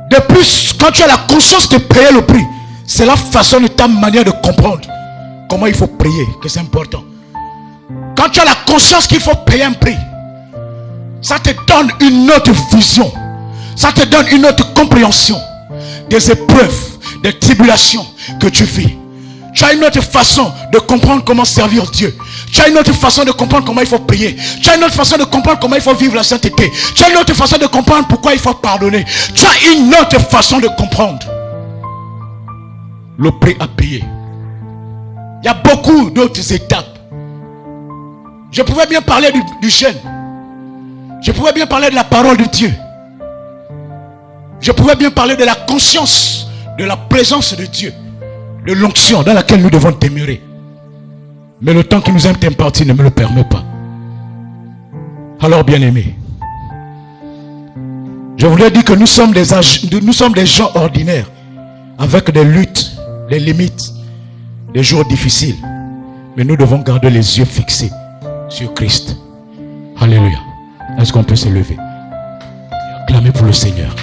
De plus, quand tu as la conscience de payer le prix, c'est la façon de ta manière de comprendre comment il faut prier, que c'est important. Quand tu as la conscience qu'il faut payer un prix, ça te donne une autre vision. Ça te donne une autre compréhension des épreuves, des tribulations que tu vis. Tu as une autre façon de comprendre comment servir Dieu. Tu as une autre façon de comprendre comment il faut prier. Tu as une autre façon de comprendre comment il faut vivre la sainteté. Tu as une autre façon de comprendre pourquoi il faut pardonner. Tu as une autre façon de comprendre le prix à payer. Il y a beaucoup d'autres étapes. Je pouvais bien parler du jeûne. Je pouvais bien parler de la parole de Dieu. Je pouvais bien parler de la conscience, de la présence de Dieu, de l'onction dans laquelle nous devons demeurer. Mais le temps qui nous est imparti ne me le permet pas. Alors, bien-aimés, je voudrais dire que nous sommes des gens ordinaires, avec des luttes, des limites, des jours difficiles. Mais nous devons garder les yeux fixés sur Christ. Alléluia. Est-ce qu'on peut se lever? Acclamer pour le Seigneur.